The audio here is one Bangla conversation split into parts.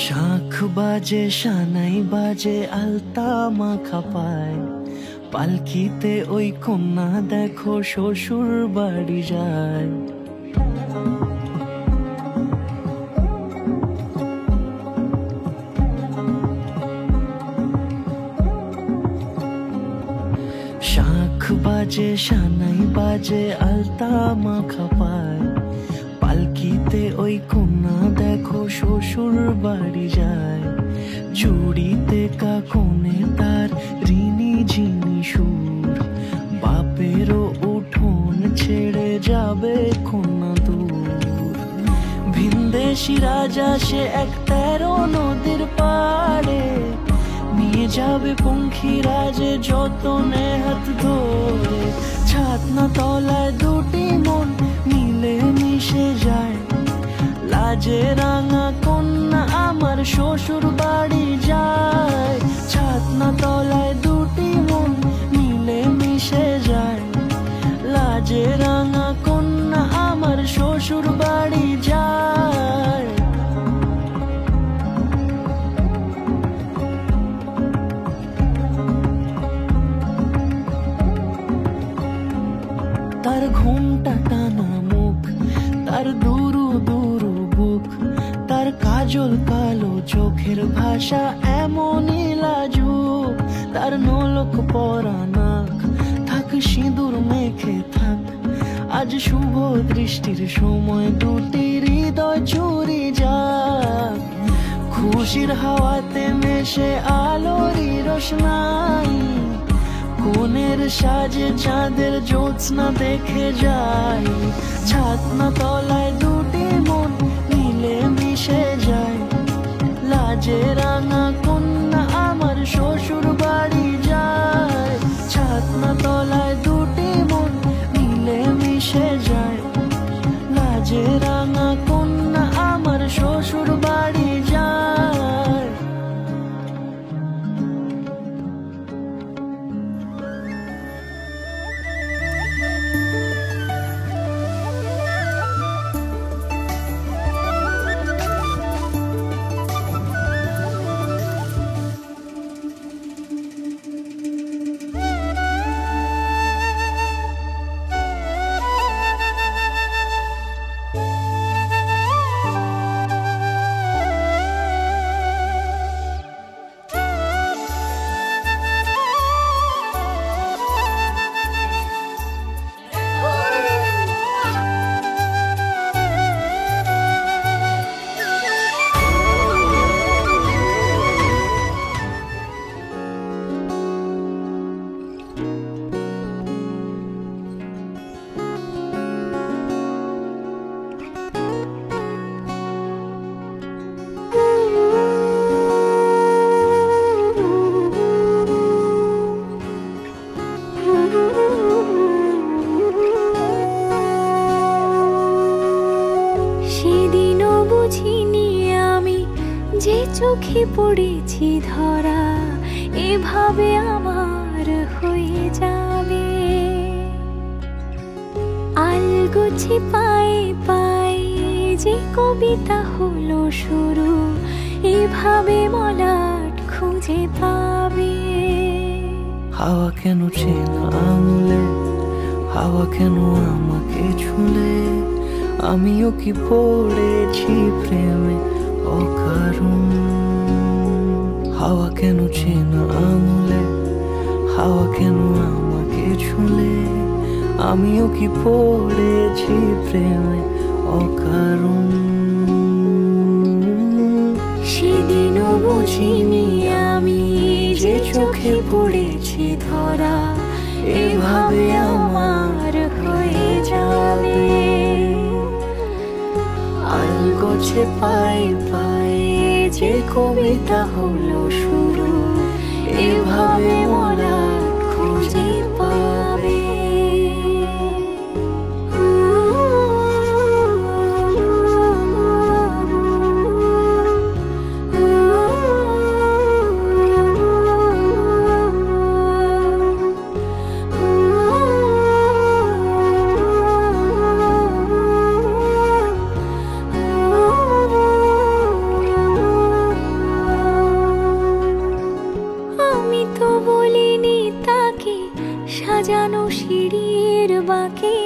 শাঁখ বাজে সানাই বাজে আলতা মাখা পায়, পালকিতে ওই কন্যা দেখো শ্বশুর বাড়ি যায়। শাঁখ বাজে সানাই বাজে আলতা মাখা পায়, পালকিতে ওই কন্যা দেখো শ্বশুর বাড়ি যায়। চুড়িতে কাকনে তার ঋণী ঝিনি সুর, বাপেরও উঠোন ছেড়ে যাবে কন্যা দূর। ভিনদেশি রাজা সে এক 13 নদীর পাড়ে, নিয়ে যাবে পঙ্খী রাজে যতনে হাত ধরে। ছাতনা তলায় দুটি মন মিলে মিশে যায়, লাজে রাঙা কন্যা আমার শ্বশুর বাড়ি যায়। ছাতনা তলায় দুটি মন মিলে মিশে যায়, লাজে রাঙা কন্যা আমার শ্বশুর বাড়ি যায়। তার ঘোমটা টানা মুখ, তার দুরু দুরু বুক, তার কাজল কালো চোখের ভাষা এমনই লাজুক। তার নোলক পরা নাক, থাক সিঁদুর মেখে থাক, আজ শুভ দৃষ্টির সময় দুটি হৃদয় চুরি যাক। খুশির হাওয়াতে মেশে আলোরই রোশনাই, কোণের সাজে চাঁদের জ্যোৎস্না দেখে যাই। ছাতনা তলায় দুটি মন মিলে মিশে যায়, লাজে রাঙা কন্যা আমার শ্বশুর বাড়ি যায়। ছাতনা তলায় দুটি মন মিলে মিশে যায়, লাজে রাঙা কন্যা আমার শ্বশুর বাড়ি যায়। চোখে পড়েছি ধরা, এভাবে আমার হয়ে যাবে। আলগোছে পায়ে পায়ে যে কবিতা হলো শুরু, এভাবে মলাট খুঁজে পাবে। হাওয়া কেন চেনা আঙুলে, হাওয়া কেন আমাকে ছুলে, আমিও কি পড়েছি প্রেমে অকারণ। হাওয়া কেন চেনা আঙুলে, হাওয়া কেন আমাকে ছুলে, আমিও কি পড়েছি প্রেমে অকারণ। সেদিনও বুঝিনি আমি যে চোখে পড়েছি ধরা, এভাবে আমার হয়ে যাবে। গোছে পায়ে পায়ে যে কবিতা হলো শুরু, এভাবে মলাট খুঁজে পাবে। সাজানো সিঁড়ির বাঁকে,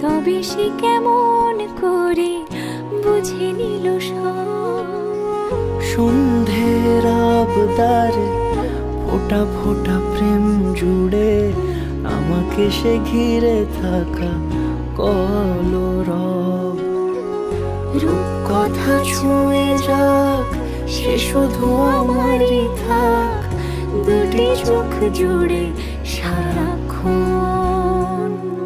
তবে সে কেমন করে বুঝে নিল সব। সন্ধ্যের আবদারে ফোঁটা ফোঁটা প্রেম জুড়ে আমাকে সে ঘিরে থাকা কলরব। রূপকথা ছুঁয়ে যাক, সে শুধু আমারই থাক, দুটি চোখ জুড়ে সারাক্ষণ।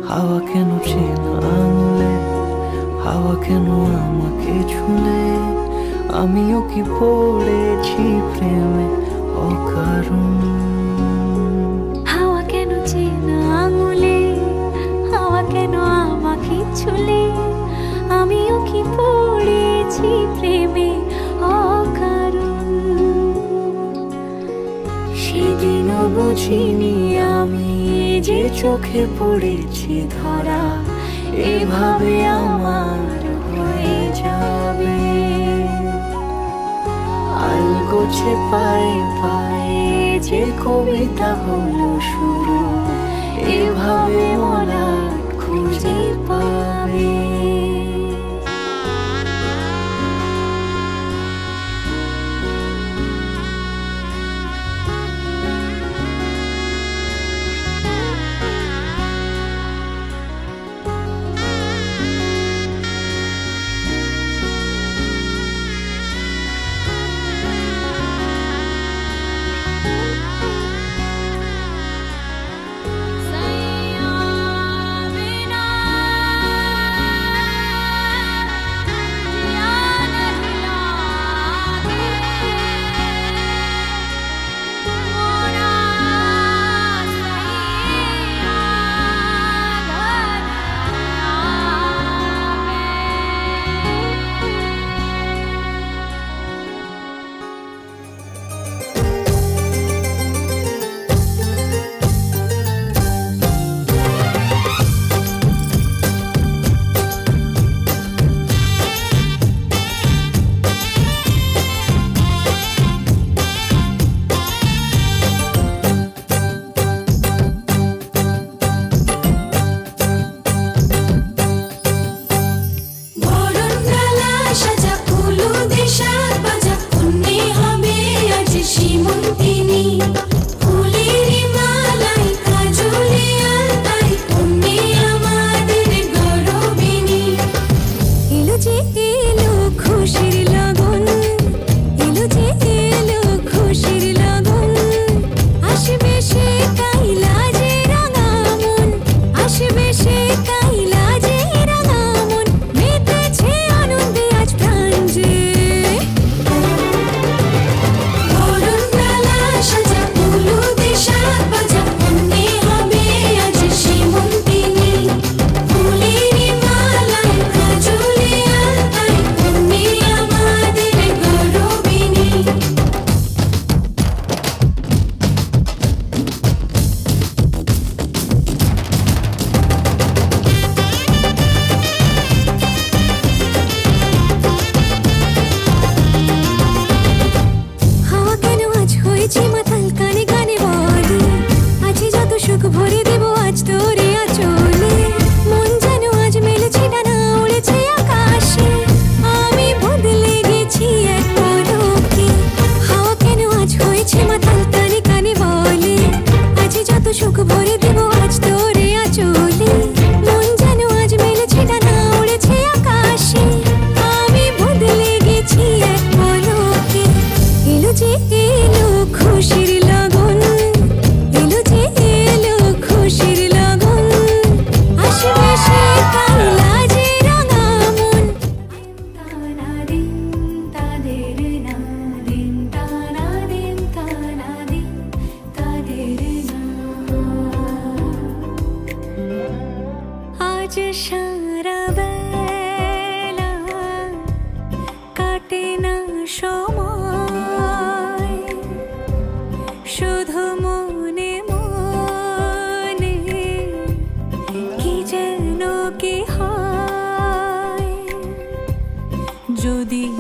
হাওয়া কেন চেনা আঙুলে, হাওয়া কেন আমাকে ছুঁলে, আমিও কি পড়েছি প্রেমে অকারণ। হাওয়া কেন চেনা আঙুলে, হাওয়া কেন আমাকে ছুঁলে, আমিও কি পড়েছি প্রেমে অকারণ। সেদিনও বুঝিনি আমি যে চোখে পড়েছি ধরা, এভাবে আমার হয়ে যাবে। আলগোছে পায়ে পায়ে যে কবিতা হলো শুরু, এভাবে মলাট খুঁজে পাবে।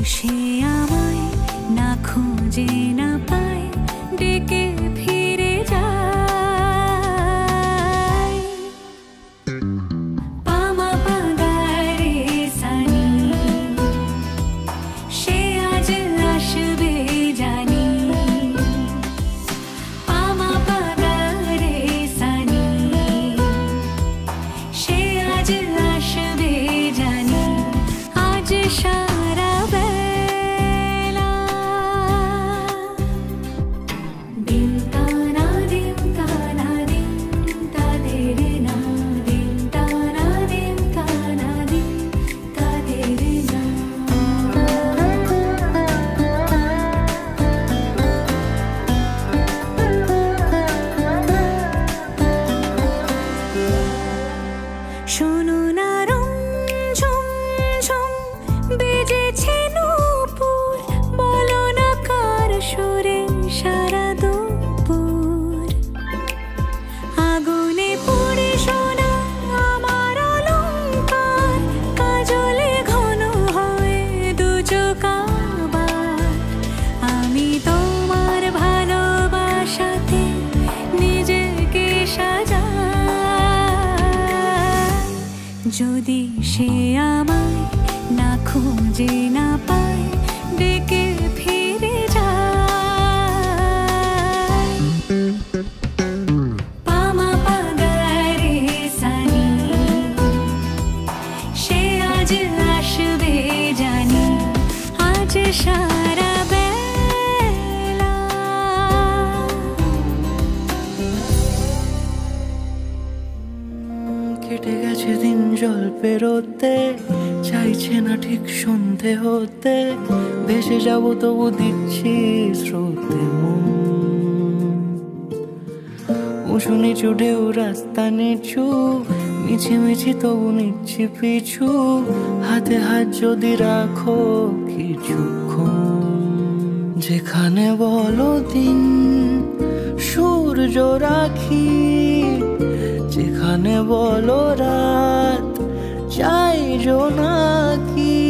সে আমায় না খুঁজে না পায় ডেকে ফিরে যায়। পামা পাগারে সানি সে আজ আসবে জানি। পামা পাগারে সানি সে আজ আসবে জানি। আজ সারা বেলা দিন তানা দিন তানা দিন তাদের না দিন তানা দিন তানা দিন তাদের না। শোনো না রং ঝুম ঝুম বেজেছে নূপুর, বলো না কার সুরে সারা দুপুর। আগুনে পুড়ে সোনা আমার অলংকার, কাজলে ঘন হয় দু চোখ আবার। আমি তোমার ভালোবাসাতে নিজেকে সাজাই। যদি সে আমায় না খুঁজে না পায় ডেকে ফিরে যায়। পামা পাগারে সানি সে আজ আসবে জানি। আজ সারা বেলা কেটে গেছে দিন জল পেরোতে, চাইছে না ঠিক সন্ধে হতে। ভেসে যাব তবু দিচ্ছি স্রোতে মন। উঁচু নিচু ঢেউ রাস্তা নিচু, মিছিমিছি তবু নিচ্ছি পিছু। হাতে হাত যদি রাখো কিছুক্ষণ, যেখানে বলো দিন সূর্য রাখি, যেখানে বলো রাত চাই জোনাকি।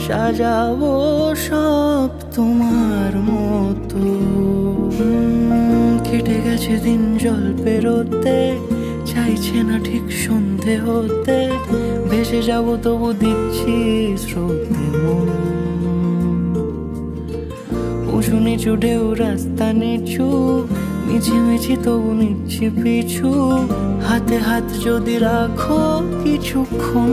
সাজাবো সব তোমার মতো। কেটে গেছে দিন জল পেরোতে, চাইছে না ঠিক সন্ধে হতে। ভেসে যাব তবু দিচ্ছি স্রোতে মন। উঁচু নিচু ঢেউ রাস্তা নিচু, মিছিমিছি তবু নিচ্ছি পিছু। হাতে হাত যদি রাখো কিছুক্ষণ।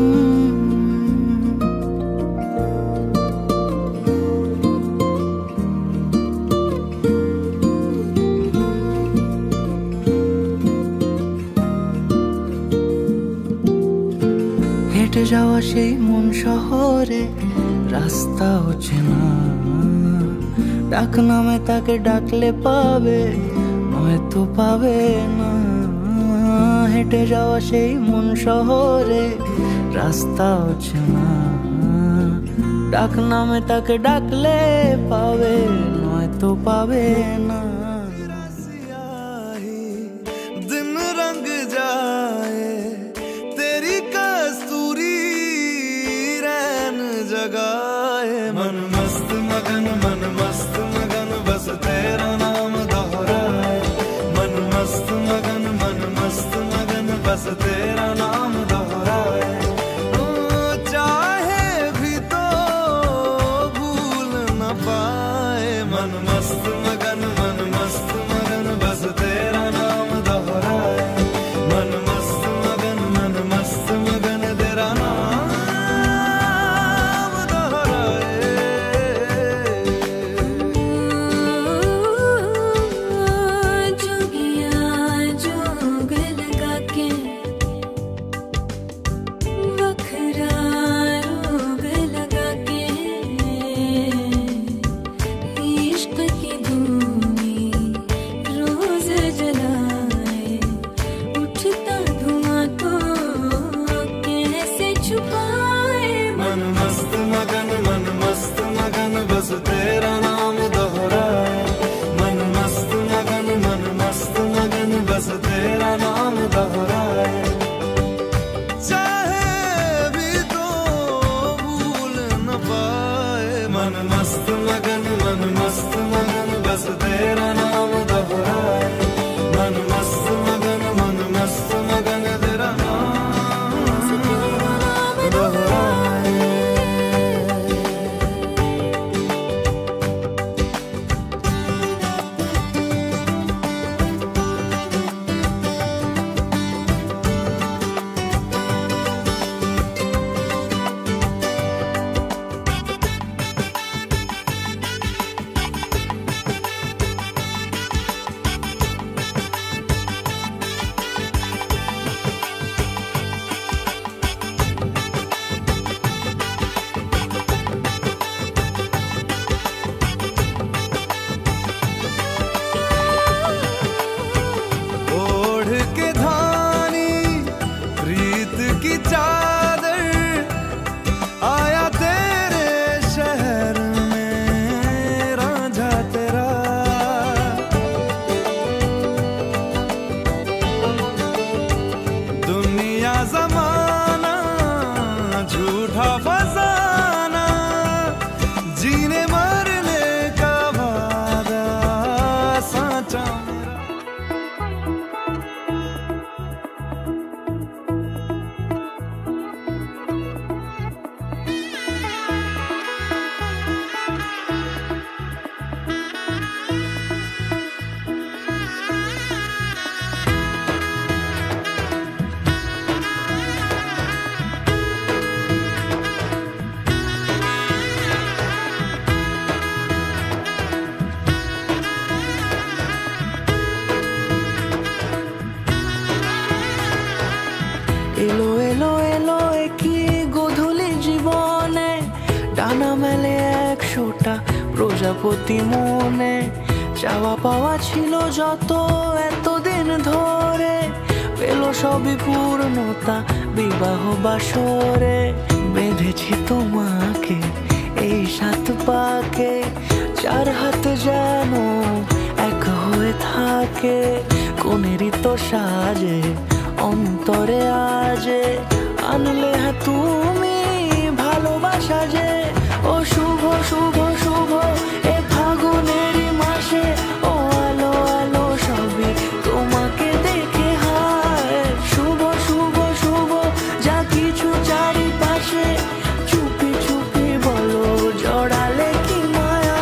হেঁটে যাওয়া সেই মন শহরে রাস্তা হচ্ছে না। ডাক নামে তাকে ডাকলে পাবে, নয়তো পাবে না। হেঁটে যাওয়া সেই মন শহরে রাস্তা হচ্ছে না। ডাক নামে তাকে ডাকলে পাবে, নয়তো পাবে না। दिन रंग जाए तेरी कस्तूरी रैन जगाए। मन मस्त मगन बस तेरा नाम दोहराए। मन मस्त मगन बस तेरा नाम दोहराए। ओ चाहे भी तो भूल न पाए। मन मस्त मगन প্রজাপতি মনে চাওয়া পাওয়া ছিল যত এতদিন ধরে, পেল সবই পূর্ণতা বিবাহ বাসরে। বেঁধেছি তোমাকে এই 7 পাকে, 4 হাত যেন এক হয়ে থাকে। কোনেরই তো সাজে অন্তরে আজে, আনলে হ্যাঁ তুমি ভালোবাসা যে। ও শুভ শুভ শুভ এ ফাগুনেরই মাসে, ও আলো আলো সবই তোমাকে দেখে হায়। শুভ শুভ শুভ যা কিছু চারিপাশে, চুপি চুপি বলো জড়ালে কি মায়া।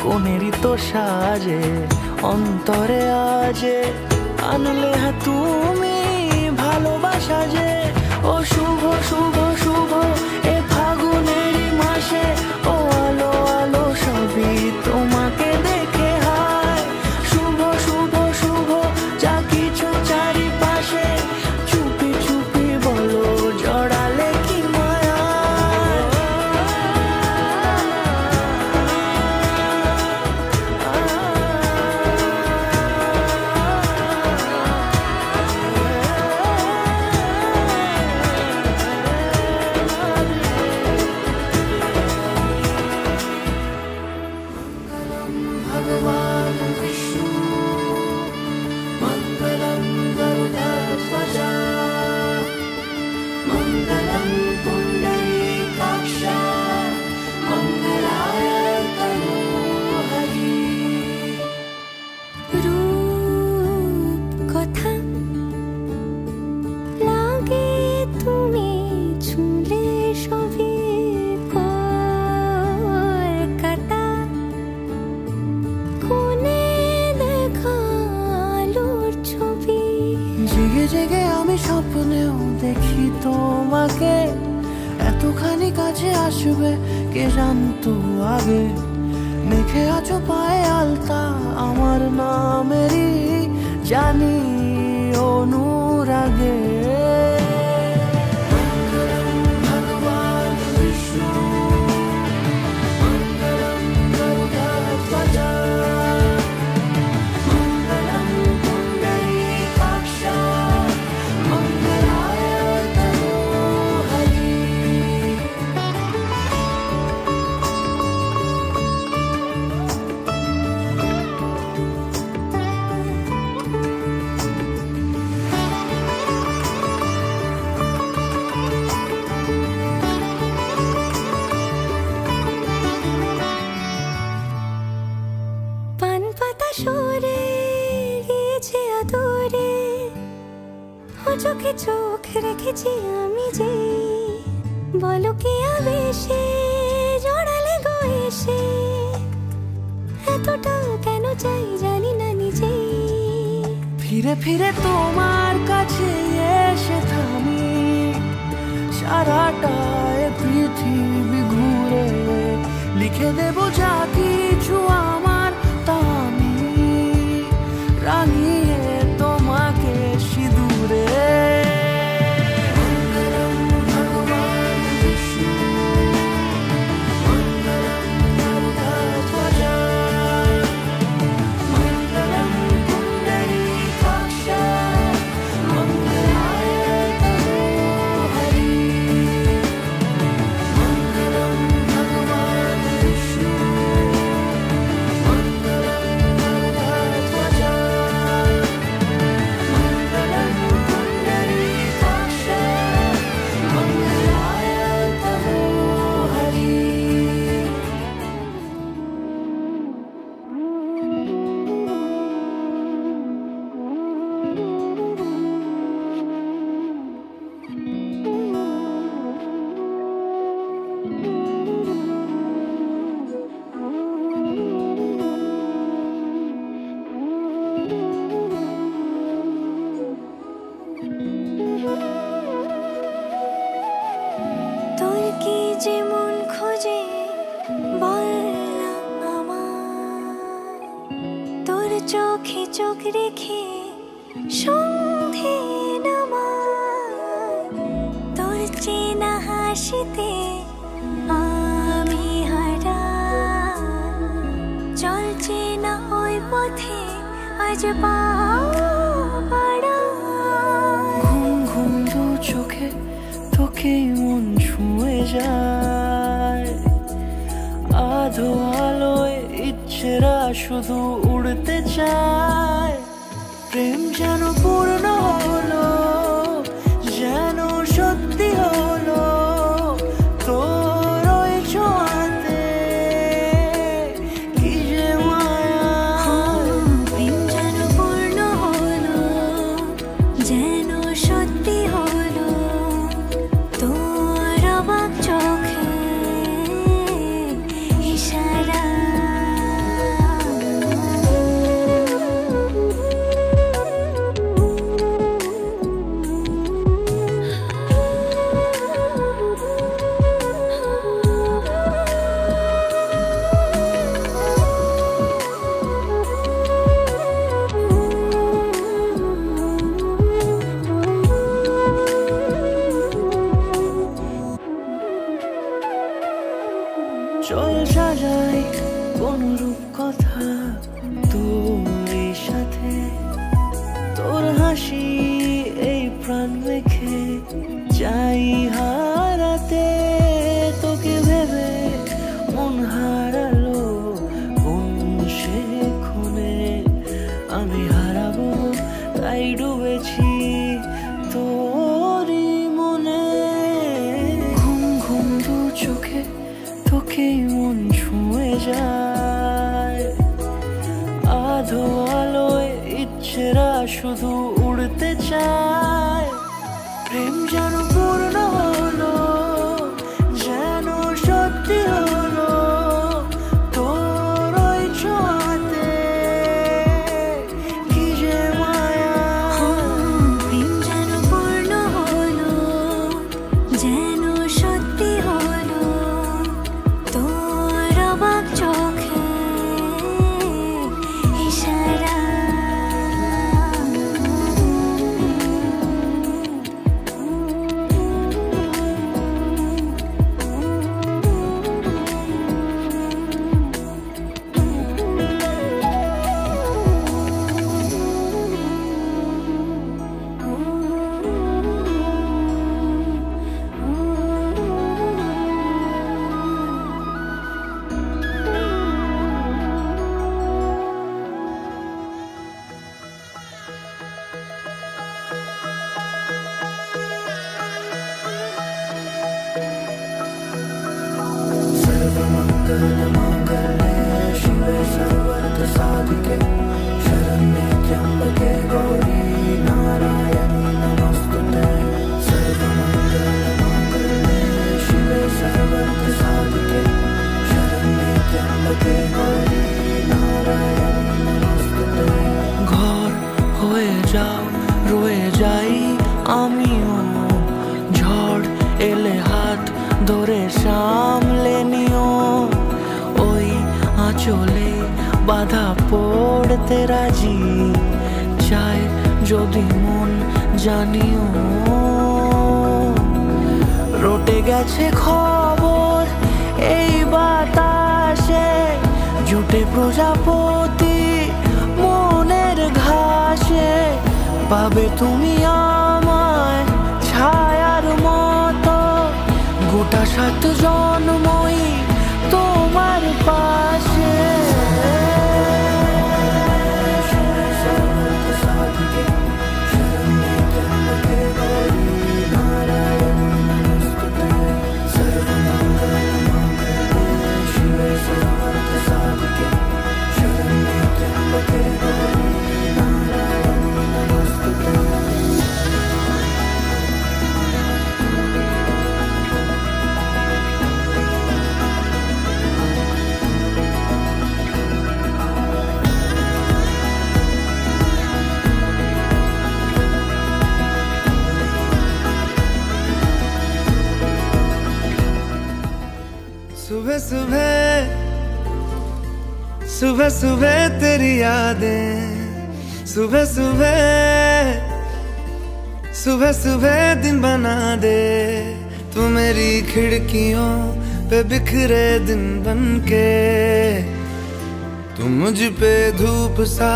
কোনেরই তো সাজে অন্তরে আজে, আনলে হ্যাঁ তুমি ভালোবাসা যে। ও শুভ শুভ শুভ এ ফাগুনেরই মাসে, ও আলো আলো সবই তোমাকে দেখে হায়। শুভ শুভ শুভ যা কিছু চারিপাশে, চুপি চুপি বলো জড়ালে কি মায়া। भगवान विष्णु मंगलम गरुड़ध्वज, मंगलम पुंडरीकाक्ष, मंगलाय तनोहरि। রূপ কথা লাগে তুমি ছুঁলে সবই কলকাতা। কোনে দেখা আলোর ছবি, জেগে জেগে আমি স্বপ্নেও দেখি তোমাকে, এতখানি কাছে আসবে কে জানতো আগে। মেখে আছো পায়ে আলতা আমার নামেরই, জানি অনুরাগে। ভগবান বিষ্ণু মঙ্গলম গরুড়ধ্বজ, মঙ্গলম পুণ্ডরীকাক্ষ, মঙ্গলায় তনোহরি। পান পাতা সরে গিয়েছে আদরে, ও চোখে চোখ রেখেছি আমি যে। বলো কি আবেশে জড়ালে গো এসে, এতটা কেন চাই জানি না নিজেই। ফিরে ফিরে তোমার কাছে এসে থামি, সারাটা এ পৃথিবী ঘুরে লিখে দেব যা কিছু আমার, তা আমি রাঙিয়ে তোমাকে সিঁদুরে। মঙ্গলম ভগবান যেমন খোঁজে বললাম আমায়, তোর চোখে চোখ রেখে সন্ধে নামায়, তোর চেনা হাসিতে আমি হারাই, চলছে না ওই পথে আজ পা বাড়াই। ঘুম ঘুম দু চোখে তোকেই মন ছুঁয়ে যায়, আধো আলোয় ইচ্ছেরা শুধু উড়তে চায়। প্রেম যেন পূর্ণ হলো, যেন সত্যি হলো, তোর ওই ছোঁয়াতে কি যে মায়া। প্রেম যেন পূর্ণ হলো, যেন সত্যি হলো, তোর অবাক চোখে ইশারা। চল সাজাই কোন রূপ কথা তোর সাথে, তোর হাসি এই প্রাণ মেখে চাই হারাতে। তোকে ভেবে মন হারালো কোন সে ক্ষণে, আমি হারাবো তাই ডুবেছি তোরই মনে। ঘুম ঘুম দু চোখে তোকেই মন ছুঁয়ে যায়, আধো আলোয় ইচ্ছেরা শুধু উড়তে চায়। প্রেম যেন পূর্ণ হলো, যেন সত্যি হলো, তোর ওই ছোঁয়াতে কি যে মায়া। প্রেম যেন পূর্ণ হলো, যেন সত্যি হলো, তোর অবাক চোখে ইশারা। ঘর হয়ে যাও রয়ে যাই আমিও, ঝড় এলে হাত ধরে সামলে নিও। ওই আঁচলে বাধা পড়তে রাজি, চাই যদি মন জানিও। রটে গেছে খবর এই বাতাসে, জুটে প্রজাপতি মনের ঘাসে। পাবে তুমি আমায় ছায়ার মতো, গোটা 7 জন্মই তোমার পাশে। सुबह सुबह तेरी यादें, सुबह सुबह सुबह सुबह दिन बना दे तू मेरी खिड़कियों पे बिखरे दिन बनके। तू मुझ पे धूप सा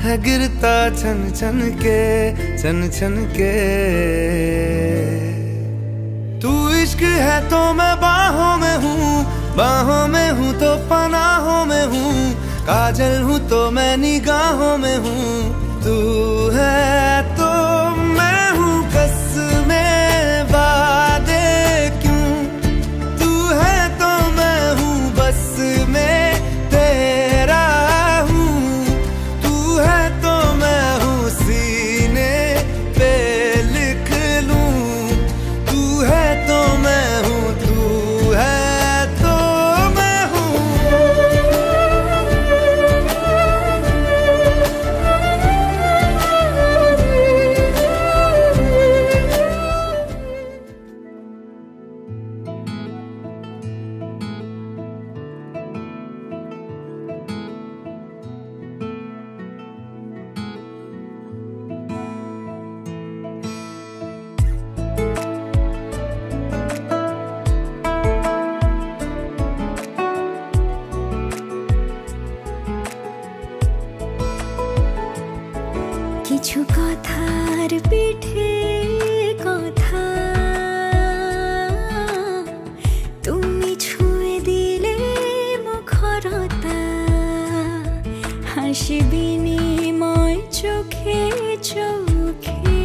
है गिरता छन छन के, छन छन के। तू इश्क है तो मैं बाहों में हूँ, बाहों में हूँ तो पनाहों में हूँ, काजल हूँ तो मैं निगाहों में हूँ। तू है तो मैं हूँ कसमें वादे क्यों, तू है तो मैं हूँ बस में तेरा हूँ। तू है तो मैं हूँ सीने पे लिख लूँ, तू है तो मैं हूँ, तू है तो मैं हूँ। কিছু কথার পিঠে কথা তুমি ছুঁয়ে দিলে মুখরতা, হাসি বিনিময় চোখে চোখে,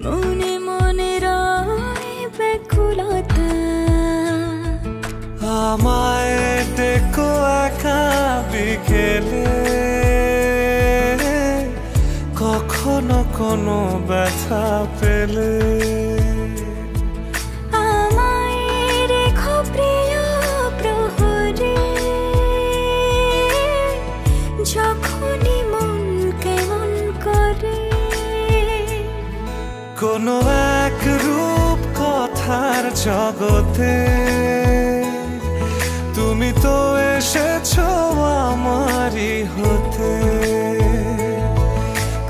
মনে মনে রয় ব্যাকুলতা। আমায় দেখো একা বিকেলে, কখনো কোনো ব্যথা পেলে। আমায় রেখো প্রিয় প্রহরে, যখনই মন কেমন করে। কোনো এক রূপ কথার জগতে তুমি তো এসেছো আমারই হতে।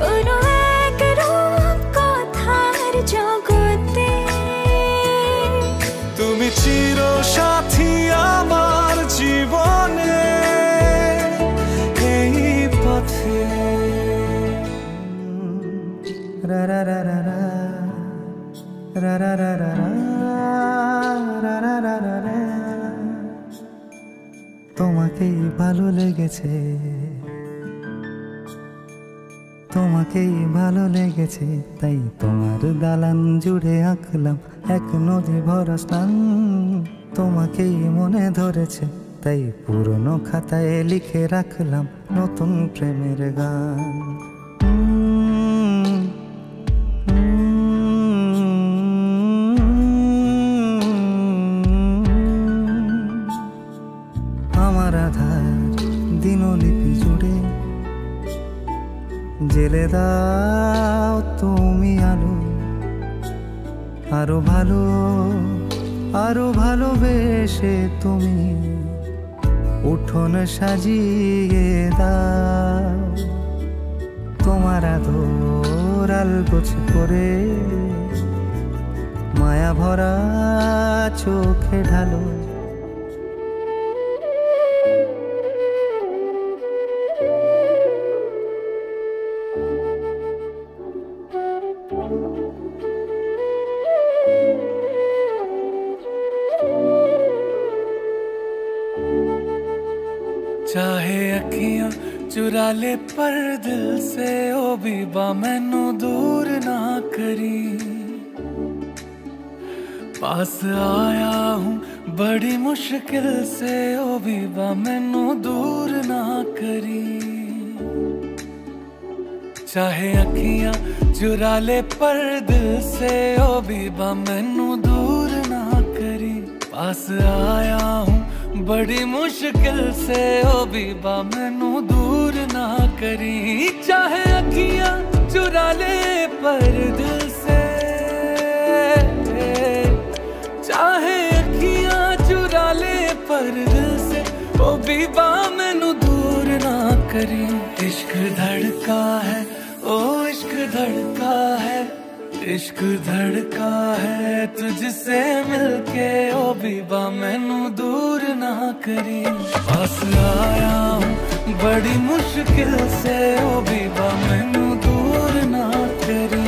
কোনো এক রূপ কথার জগতে তুমি চির সাথী আমার জীবনে এই পথে। রা রা রা রা রা রা রা রা রা রা রা রা রা রা। তোমাকেই ভালো লেগেছে, তোমাকেই ভালো লেগেছে, তাই তোমার দালান জুড়ে আঁকলাম এক নদী ভরা স্নান। তোমাকেই মনে ধরেছে, তাই পুরনো খাতায় লিখে রাখলাম নতুন প্রেমের গান। আমার আধার দিনলিপি জুড়ে জেলে দাও তুমি আলো, আরো ভালো আরো ভালোবেসে তুমি উঠোন সাজিয়ে দাও। তোমার আদর আলগোছ করে মায়া ভরা চোখে ঢালো। चाहे अखियां चुरा ले पर दिल से ओ बीबा मैनू दूर ना करी। पास आया हूँ बड़ी मुश्किल से ओ बीबा मैनू दूर ना करी। चाहे अखियां चुरा ले पर दिल से ओ बीबा मैनू दूर ना करी। पास आया हूँ बड़ी मुश्किल से ओ बीबा मैनू दूर ना करी। चाहे अखियां चुरा ले पर दिल से, चाहे अखियां चुरा ले पर दिल से ओ धड़का है, ओ इश्क धड़का है, इश्क धड़का है तुझसे मिलके ओ बीबा मैनू दूर ना करी। पास आया हूँ बड़ी मुश्किल से ओ बीबा मैनू दूर ना करी।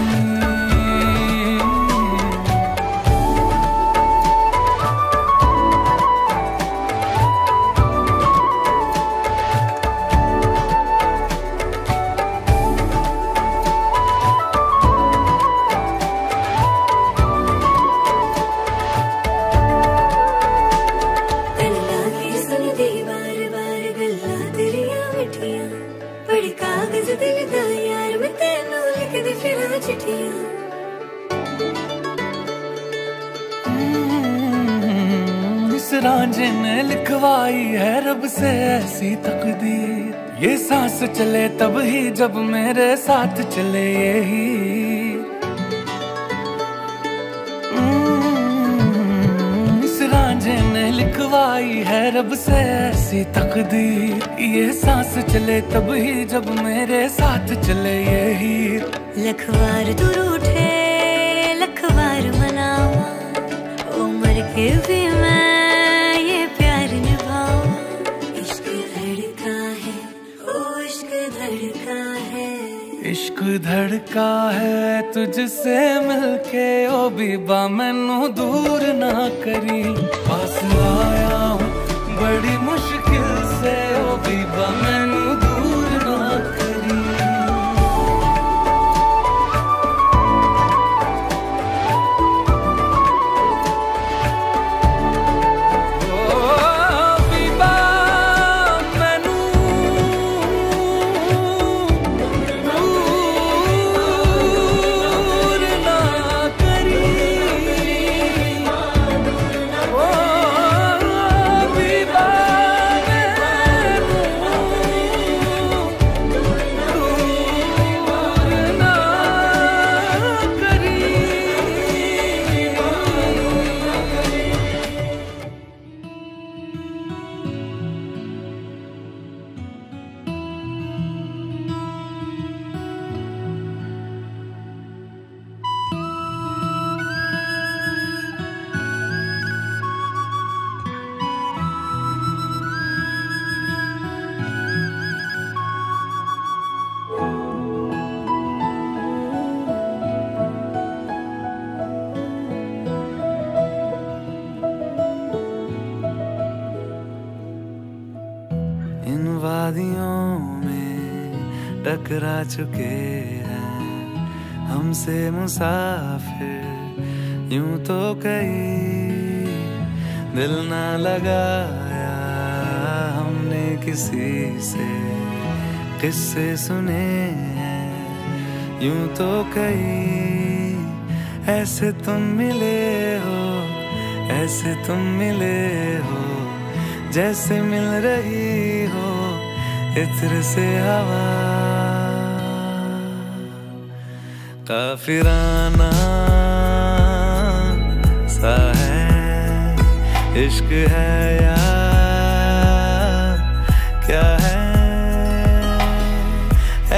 बड़ी कागज दिल दा यार मैं तेनू लिख दी फिर चिट्ठियां। इस रांझे ने लिखवाई है रब से ऐसी तकदीर, ये सांस चले तब ही जब मेरे साथ चले यही। ने लिखवाई है रब से ऐसी तकदीर, ये सांस चले तब ही जब मेरे साथ चले यही। लखवार तू रूठे लखवार मनावा, उम्र के भी मैं ये प्यार निभाऊं। इश्क धड़का है, ओ इश्क धड़का है, इश्क धड़का है तुझसे मिलके ओ बीबा मैनू दूर ना करी। पास आया हूँ बड़ी मुश्किल से ओ बीबा मैनू दूर ना करी। इन वादियों में टकरा चुके हैं हमसे मुसाफिर, यूं तो कहीं दिल ना लगाया हमने किसी से, किस्से सुने हैं यूं तो कहीं। ऐसे तुम मिले हो, ऐसे तुम मिले हो, जैसे मिल रही हो इत्र से हवा। काफिराना सा है इश्क है या क्या है।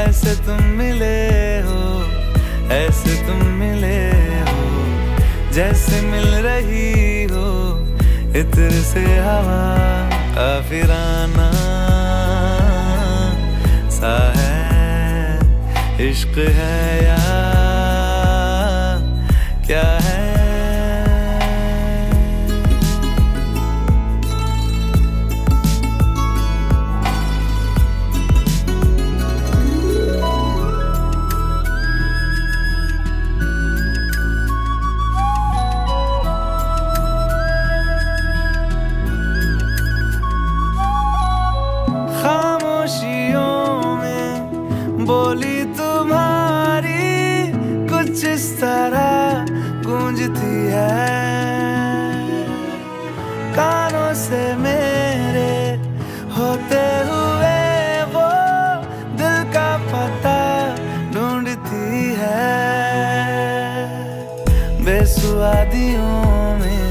ऐसे तुम मिले हो, ऐसे तुम मिले हो, जैसे मिल रही हो इत्र से हवा। काफिराना सा है इश्क है या क्या है। बोली तुम्हारी कुछ इस तरह गूंजती है, कानों से मेरे होते हुए वो दिल का पता ढूंढती है। बेसुआदियों में,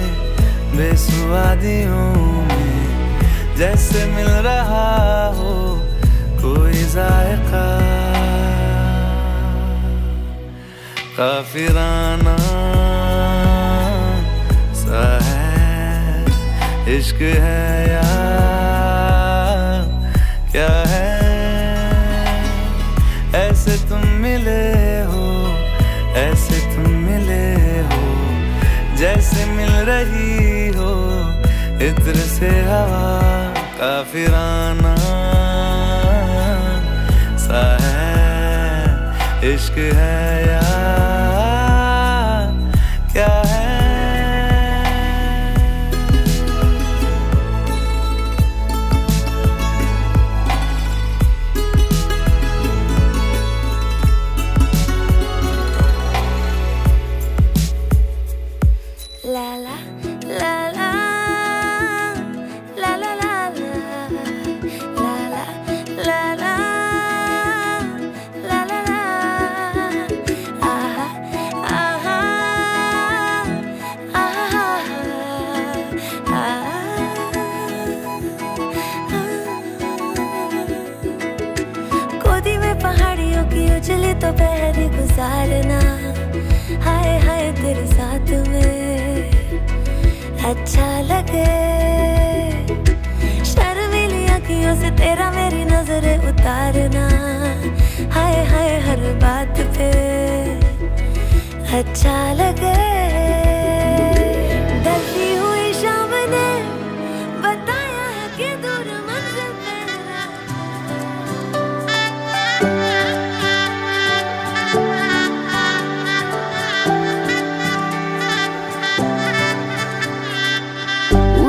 बेसुआदियों में जैसे मिल रहा हो कोई जायका काफिराना सा है, इश्क है या क्या है। ऐसे तुम मिले हो, ऐसे तुम मिले हो, जैसे मिल रही हो इत्र से हवा। काफिराना सा है, इश्क है या क्या है। La la la la la la la la la la la la la la aha aha aha गोदी में पहाड़ियों की उजली तो पहरी गुजारना, हाय हाय तेरे साथ में अच्छा लगे। शर्मीली आँखियों से तेरा मेरी नजरें उतारना, हाय हाय हर बात पे अच्छा लगे। ढलती हुई शाम ने बताया है कि दूर मंजिल पे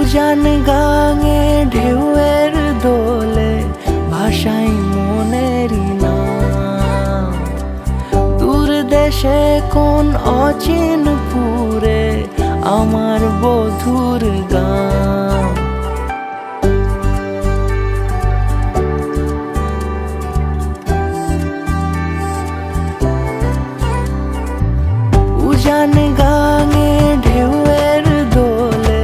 উজান গাঙে ঢেউয়ের দোলে ভাষাই মনেরই নাম। দূর দেশে কোন অচিন পুরে আমার বধুর গান। উজান গাঙে ঢেউয়ের দোলে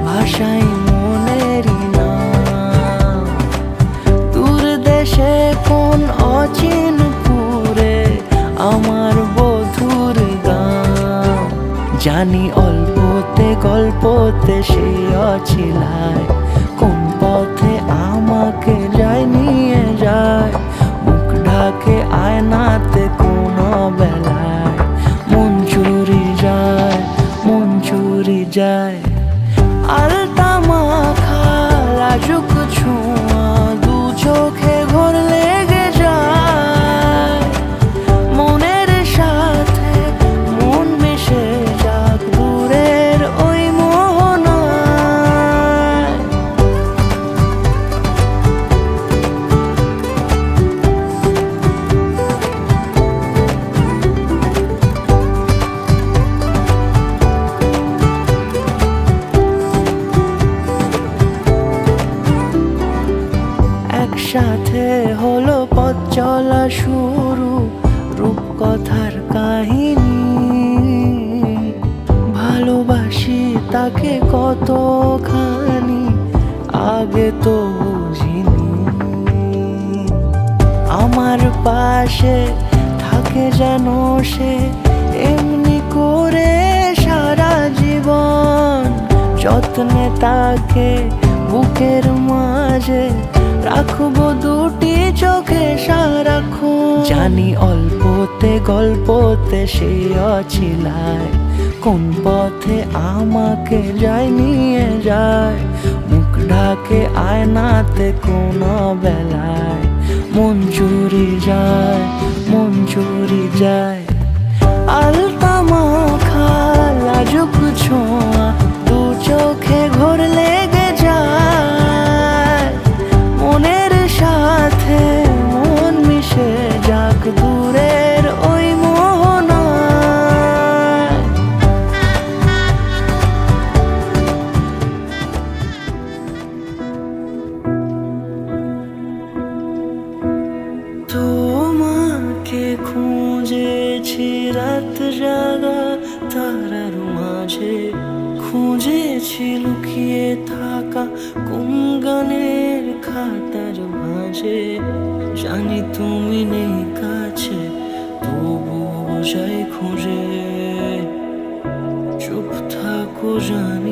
ভাষাই মনেরই নাম। দূর দেশে কোন অচিন পুরে আমার বধুর গান। জানি অল্পতে গল্পতে সে অছিলায়, কোন পথে আমাকে যায় নিয়ে যায়। মুখ ঢাকে আয়নাতে কোন বেলায় মন চুরি যায়, মন চুরি যায়। আলতা মাখা লাজুক ছোঁয়া দু চোখে ঘোর লেগে যায়। মনের সাথে মন মিশে যাক দূরের ওই মোহনায়। একসাথে হলো পথ চলা শুরু, রূপকথার কাহিনী। ভালোবাসি তাকে কতখানি আগে তো বুঝিনি। আমার পাশে থাকে যেন সে এমনি করে সারা জীবন। যত্নে তাকে বুকের মাঝে রাখবো দুটি চোখে সারাক্ষণ। জানি অল্পতে গল্পতে সে অছিলায়, কোন পথে আমাকে যায় নিয়ে যায়। মুখ ঢাকে আয়নাতে কোন বেলায় মন চুরি যায়, মন চুরি যায়। আলতা মাখা লাজুক ছোঁয়া দু চোখে ঘোর লেগে যায়। মনের সাথে মন মিশে যাক দূরের ওই মোহনায়। তোমাকে খুঁজেছি রাত জাগা তারার মাঝে, খুঁজেছি লুকিয়ে থাকা কোন গানের খাতার ভাঁজে, জানি তুমি নেই কাছে, তবু যাই খুঁজে। চুপ থাকো জানি